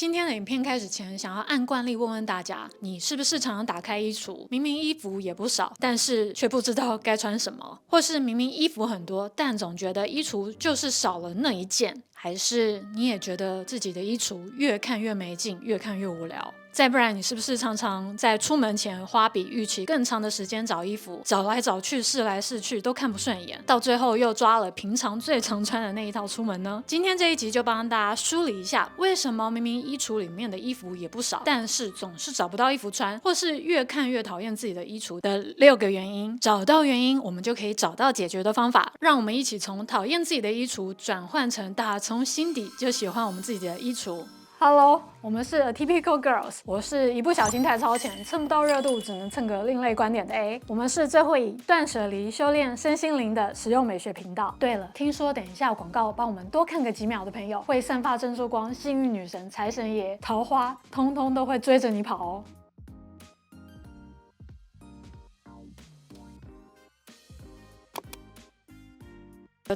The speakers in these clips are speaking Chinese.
今天的影片开始前，想要按惯例问问大家，你是不是常常打开衣橱，明明衣服也不少，但是却不知道该穿什么，或是明明衣服很多，但总觉得衣橱就是少了那一件，还是你也觉得自己的衣橱越看越没劲，越看越无聊？再不然，你是不是常常在出门前花比预期更长的时间找衣服，找来找去，试来试去都看不顺眼，到最后又抓了平常最常穿的那一套出门呢？今天这一集就帮大家梳理一下，为什么明明衣橱里面的衣服也不少，但是总是找不到衣服穿，或是越看越讨厌自己的衣橱的6个原因。找到原因，我们就可以找到解决的方法。让我们一起从讨厌自己的衣橱转换成打从心底就喜欢我们自己的衣橱。Hello， 我们是 Atypical Girls， 我是一不小心太超前，蹭不到热度，只能蹭个另类观点的 A。我们是最会以断舍离修炼身心灵的实用美学频道。对了，听说等一下广告帮我们多看个几秒的朋友，会散发珍珠光，幸运女神、财神爷、桃花，通通都会追着你跑哦。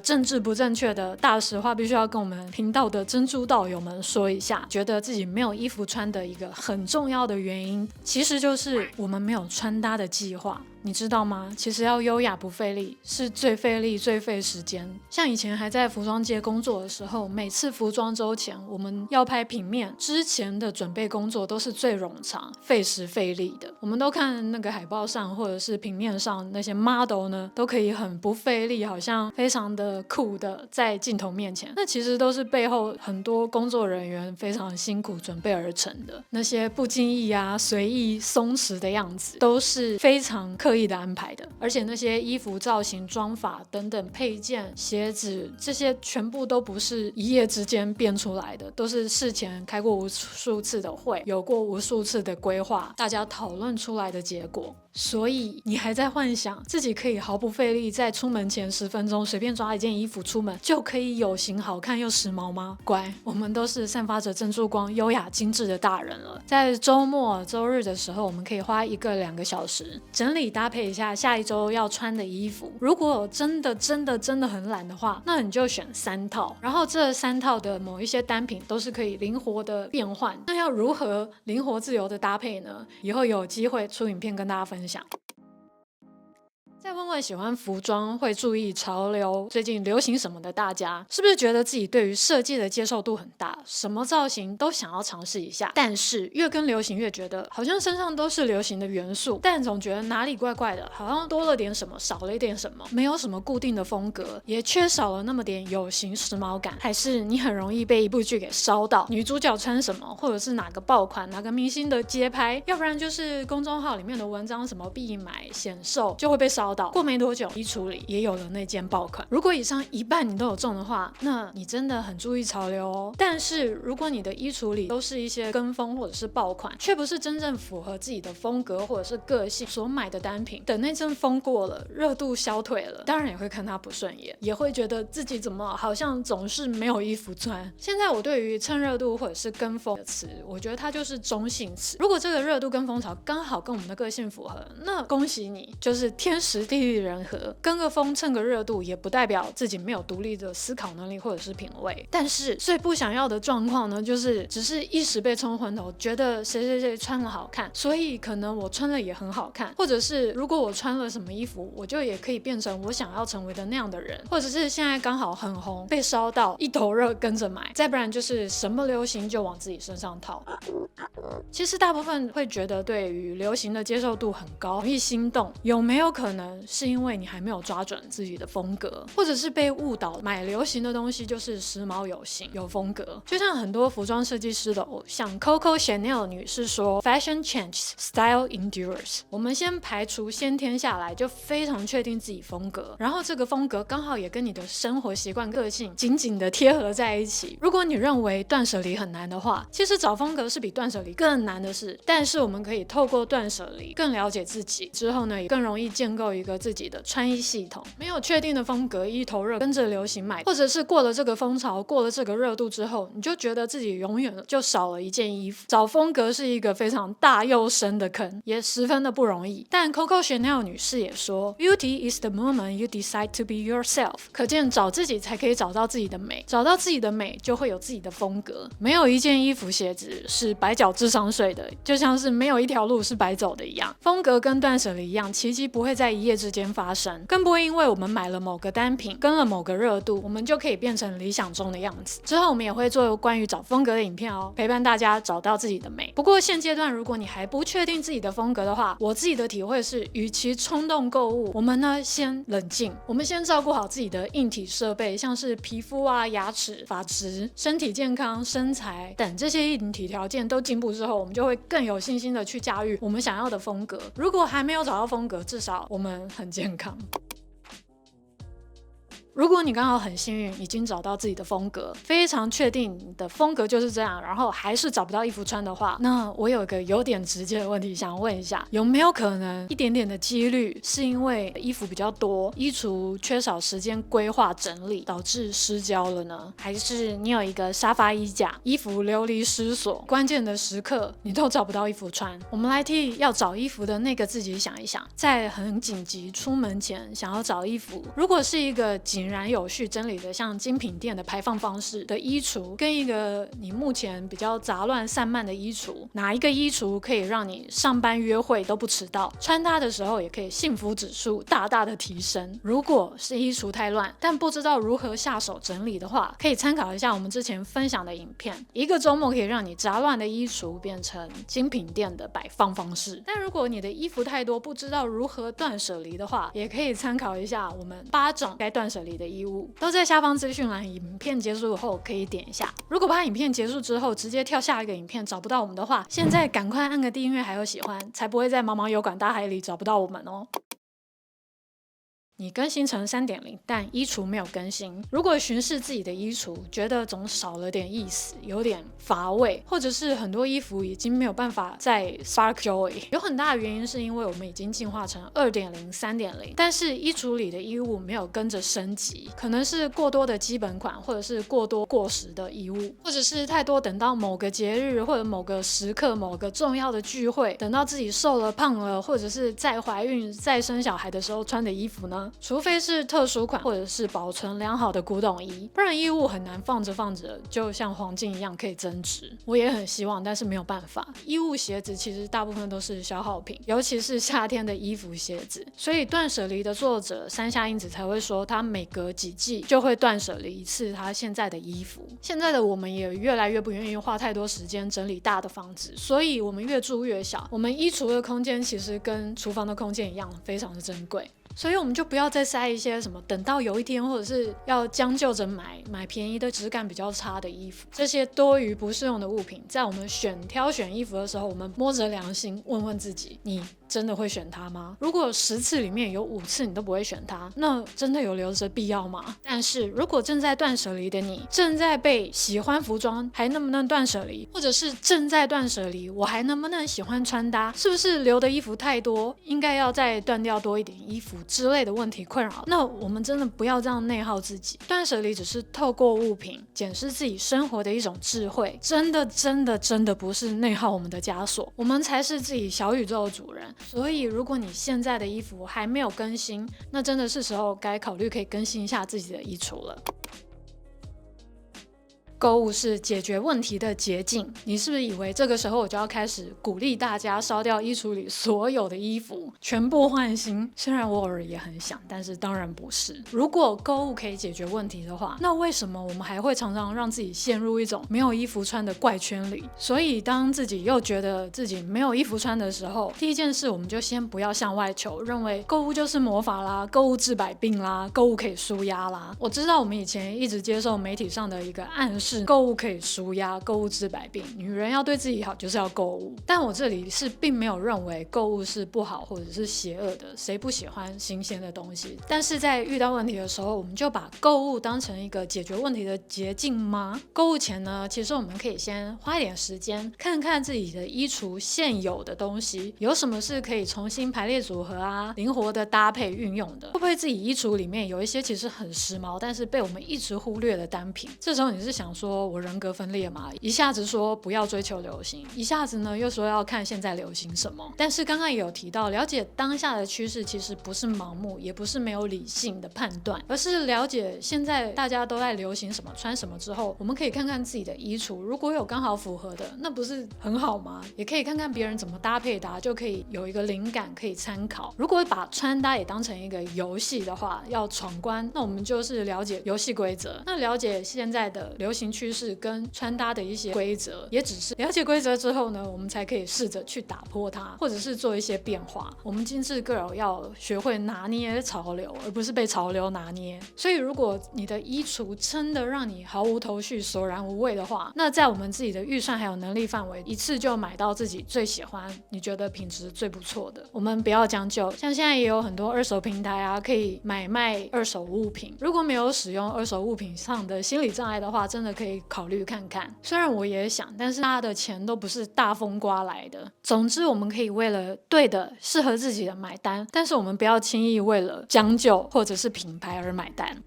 政治不正确的大实话必须要跟我们频道的珍珠道友们说一下，觉得自己没有衣服穿的一个很重要的原因，其实就是我们没有穿搭的计划。你知道吗？其实要优雅不费力是最费力最费时间。像以前还在服装界工作的时候，每次服装周前我们要拍平面之前的准备工作都是最冗长费时费力的。我们都看那个海报上或者是平面上那些 model 呢，都可以很不费力，好像非常的酷的在镜头面前，那其实都是背后很多工作人员非常辛苦准备而成的。那些不经意啊随意松弛的样子都是非常刻意的安排的，而且那些衣服造型妆法等等配件鞋子，这些全部都不是一夜之间变出来的，都是事前开过无数次的会，有过无数次的规划，大家讨论出来的结果。所以你还在幻想自己可以毫不费力在出门前10分钟随便抓一件衣服出门就可以有型好看又时髦吗？乖，我们都是散发着珍珠光优雅精致的大人了。在周末周日的时候，我们可以花1个2个小时整理搭配一下下一周要穿的衣服。如果真的很懒的话，那你就选3套，然后这3套的某一些单品都是可以灵活的变换。那要如何灵活自由的搭配呢？以后有机会出影片跟大家分享。再问问喜欢服装、会注意潮流、最近流行什么的大家，是不是觉得自己对于设计的接受度很大，什么造型都想要尝试一下？但是越跟流行越觉得好像身上都是流行的元素，但总觉得哪里怪怪的，好像多了点什么，少了一点什么，没有什么固定的风格，也缺少了那么点有型时髦感。还是你很容易被一部剧给烧到，女主角穿什么，或者是哪个爆款、哪个明星的街拍，要不然就是公众号里面的文章什么必买显瘦，就会被烧到。过没多久，衣橱里也有了那件爆款。如果以上一半你都有中的话，那你真的很注意潮流哦。但是如果你的衣橱里都是一些跟风或者是爆款，却不是真正符合自己的风格或者是个性所买的单品，等那阵风过了，热度消退了，当然也会看它不顺眼，也会觉得自己怎么好像总是没有衣服穿。现在我对于蹭热度或者是跟风的词，我觉得它就是中性词。如果这个热度跟风潮刚好跟我们的个性符合，那恭喜你，就是天时地利人和，跟个风蹭个热度也不代表自己没有独立的思考能力或者是品味。但是最不想要的状况呢，就是只是一时被冲昏头，觉得谁谁谁穿了好看，所以可能我穿了也很好看，或者是如果我穿了什么衣服，我就也可以变成我想要成为的那样的人，或者是现在刚好很红，被烧到一头热跟着买，再不然就是什么流行就往自己身上套。其实大部分会觉得对于流行的接受度很高，容易心动，有没有可能是因为你还没有抓准自己的风格，或者是被误导买流行的东西就是时髦有型有风格？就像很多服装设计师的偶像 Coco Chanel 女士说 Fashion changes, style endures。 我们先排除先天下来就非常确定自己风格，然后这个风格刚好也跟你的生活习惯个性紧紧的贴合在一起。如果你认为断舍离很难的话，其实找风格是比断舍离更难的事，但是我们可以透过断舍离更了解自己，之后呢也更容易建构一个自己的穿衣系统，没有确定的风格，一头热跟着流行买，或者是过了这个风潮，过了这个热度之后，你就觉得自己永远就少了一件衣服。找风格是一个非常大又深的坑，也十分的不容易。但 Coco Chanel 女士也说 Beauty is the moment you decide to be yourself， 可见找自己才可以找到自己的美，找到自己的美就会有自己的风格。没有一件衣服鞋子是白缴智商税的，就像是没有一条路是白走的一样。风格跟断舍离一样，奇迹不会在一夜之间发生，更不会因为我们买了某个单品，跟了某个热度，我们就可以变成理想中的样子。之后我们也会做关于找风格的影片哦，陪伴大家找到自己的美。不过现阶段如果你还不确定自己的风格的话，我自己的体会是，与其冲动购物，我们呢先冷静，我们先照顾好自己的硬体设备，像是皮肤啊、牙齿、发质、身体健康、身材等这些硬体条件都进步之后，我们就会更有信心的去驾驭我们想要的风格。如果还没有找到风格，至少我们很健康。如果你刚好很幸运，已经找到自己的风格，非常确定你的风格就是这样，然后还是找不到衣服穿的话，那我有一个有点直接的问题想问一下，有没有可能一点点的几率是因为衣服比较多，衣橱缺少时间规划整理，导致失焦了呢？还是你有一个沙发衣架，衣服流离失所，关键的时刻你都找不到衣服穿？我们来替要找衣服的那个自己想一想，在很紧急出门前想要找衣服，如果是一个井然有序整理的像精品店的排放方式的衣橱，跟一个你目前比较杂乱散漫的衣橱，哪一个衣橱可以让你上班约会都不迟到，穿它的时候也可以幸福指数大大的提升？如果是衣橱太乱，但不知道如何下手整理的话，可以参考一下我们之前分享的影片，一个周末可以让你杂乱的衣橱变成精品店的摆放方式。但如果你的衣服太多，不知道如何断舍离的话，也可以参考一下我们8种该断舍离的衣物，都在下方资讯栏，影片结束后可以点一下。如果怕影片结束之后直接跳下一个影片找不到我们的话，现在赶快按个订阅还有喜欢，才不会在茫茫有感大海里找不到我们哦。你更新成 3.0， 但衣橱没有更新。如果巡视自己的衣橱，觉得总少了点意思，有点乏味，或者是很多衣服已经没有办法再 spark joy， 有很大的原因是因为我们已经进化成 2.0、3.0， 但是衣橱里的衣物没有跟着升级，可能是过多的基本款，或者是过多过时的衣物，或者是太多等到某个节日或者某个时刻、某个重要的聚会，等到自己瘦了、胖了，或者是在怀孕、在生小孩的时候穿的衣服呢？除非是特殊款或者是保存良好的古董衣，不然衣物很难放着放着就像黄金一样可以增值。我也很希望，但是没有办法。衣物鞋子其实大部分都是消耗品，尤其是夏天的衣服鞋子，所以断舍离的作者山下英子才会说，他每隔几季就会断舍离一次他现在的衣服。现在的我们也越来越不愿意花太多时间整理大的房子，所以我们越住越小，我们衣橱的空间其实跟厨房的空间一样，非常的珍贵。所以我们就不要再塞一些什么等到有一天，或者是要将就着买便宜的质感比较差的衣服，这些多余不适用的物品，在我们挑选衣服的时候，我们摸着良心问问自己，你真的会选它吗？如果10次里面有5次你都不会选它，那真的有留着必要吗？但是如果正在断舍离的你，正在被喜欢服装还能不能断舍离，或者是正在断舍离我还能不能喜欢穿搭，是不是留的衣服太多，应该要再断掉多一点衣服之类的问题困扰，那我们真的不要这样内耗自己。断舍离只是透过物品检视自己生活的一种智慧，真的不是内耗我们的枷锁，我们才是自己小宇宙的主人。所以如果你现在的衣服还没有更新，那真的是时候该考虑可以更新一下自己的衣橱了。购物是解决问题的捷径，你是不是以为这个时候我就要开始鼓励大家烧掉衣橱里所有的衣服，全部换新？虽然我偶尔也很想，但是当然不是。如果购物可以解决问题的话，那为什么我们还会常常让自己陷入一种没有衣服穿的怪圈里？所以当自己又觉得自己没有衣服穿的时候，第一件事我们就先不要向外求，认为购物就是魔法啦，购物治百病啦，购物可以舒压啦。我知道我们以前一直接受媒体上的一个暗示，是购物可以舒压，购物治百病，女人要对自己好就是要购物。但我这里是并没有认为购物是不好或者是邪恶的，谁不喜欢新鲜的东西？但是在遇到问题的时候，我们就把购物当成一个解决问题的捷径吗？购物前呢，其实我们可以先花一点时间看看自己的衣橱现有的东西有什么是可以重新排列组合啊，灵活的搭配运用的。会不会自己衣橱里面有一些其实很时髦，但是被我们一直忽略的单品？这时候你是想说我人格分裂吗？一下子说不要追求流行，一下子呢又说要看现在流行什么。但是刚刚也有提到，了解当下的趋势其实不是盲目，也不是没有理性的判断，而是了解现在大家都在流行什么，穿什么之后，我们可以看看自己的衣橱，如果有刚好符合的，那不是很好吗？也可以看看别人怎么搭配的，就可以有一个灵感可以参考。如果把穿搭也当成一个游戏的话，要闯关，那我们就是了解游戏规则。那了解现在的流行趋势跟穿搭的一些规则，也只是了解规则之后呢，我们才可以试着去打破它，或者是做一些变化。我们精致 girl 要学会拿捏潮流，而不是被潮流拿捏。所以如果你的衣橱真的让你毫无头绪、索然无味的话，那在我们自己的预算还有能力范围，一次就买到自己最喜欢、你觉得品质最不错的。我们不要将就，像现在也有很多二手平台啊，可以买卖二手物品。如果没有使用二手物品上的心理障碍的话，真的可以考虑看看。虽然我也想，但是大家的钱都不是大风刮来的。总之，我们可以为了对的、适合自己的买单，但是我们不要轻易为了将就或者是品牌而买单。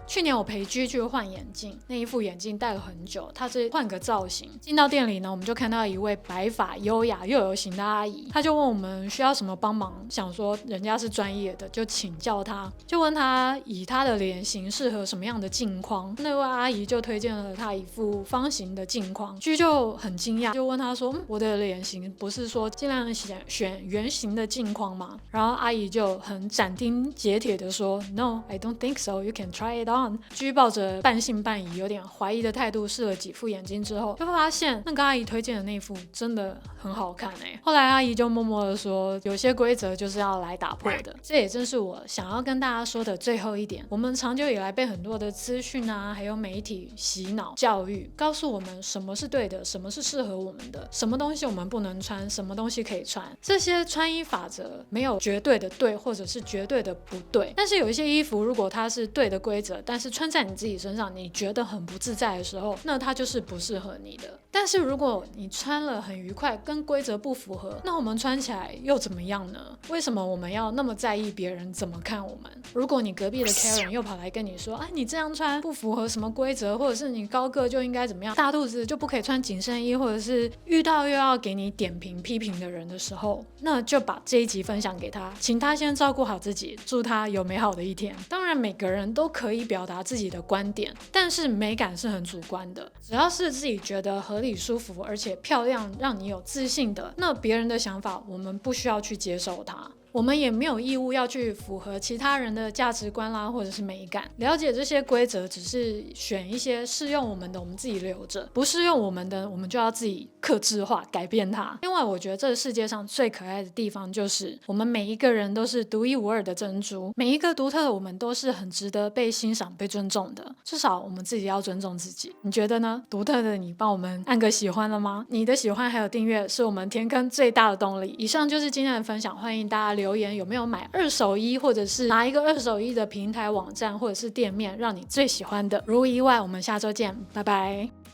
去年我陪G去换眼镜，那一副眼镜戴了很久，他是换个造型。进到店里呢，我们就看到一位白发优雅又有型的阿姨，她就问我们需要什么帮忙，想说人家是专业的，就请教她，就问她以她的脸型适合什么样的镜框。那位阿姨就推荐了她一副方形的镜框，G就很惊讶，就问她说，我的脸型不是说尽量选圆形的镜框吗？然后阿姨就很斩钉截铁的说 No, I don't think so, you can try it on。G 抱着半信半疑、有点怀疑的态度试了几副眼镜之后，就发现那个阿姨推荐的那副真的很好看后来阿姨就默默的说，有些规则就是要来打破的。这也正是我想要跟大家说的最后一点。我们长久以来被很多的资讯啊，还有媒体洗脑教育，告诉我们什么是对的，什么是适合我们的，什么东西我们不能穿，什么东西可以穿。这些穿衣法则没有绝对的对，或者是绝对的不对。但是有一些衣服，如果它是对的规则，但是穿在你自己身上你觉得很不自在的时候，那它就是不适合你的。但是如果你穿了很愉快，跟规则不符合，那我们穿起来又怎么样呢？为什么我们要那么在意别人怎么看我们？如果你隔壁的 Karen 又跑来跟你说，你这样穿不符合什么规则，或者是你高个就应该怎么样，大肚子就不可以穿紧身衣，或者是遇到又要给你点评批评的人的时候，那就把这一集分享给他，请他先照顾好自己，祝他有美好的一天。当然每个人都可以表达自己的观点，但是美感是很主观的，只要是自己觉得合理舒服而且漂亮，让你有自信的，那别人的想法我们不需要去接受它。我们也没有义务要去符合其他人的价值观啦，或者是美感。了解这些规则，只是选一些适用我们的，我们自己留着；不适用我们的，我们就要自己客制化，改变它。另外，我觉得这个世界上最可爱的地方，就是我们每一个人都是独一无二的珍珠，每一个独特的我们都是很值得被欣赏、被尊重的。至少我们自己要尊重自己。你觉得呢？独特的你，帮我们按个喜欢了吗？你的喜欢还有订阅是我们填坑最大的动力。以上就是今天的分享，欢迎大家留言有没有买二手衣，或者是哪一个二手衣的平台网站或者是店面让你最喜欢的。如无意外，我们下周见，拜拜。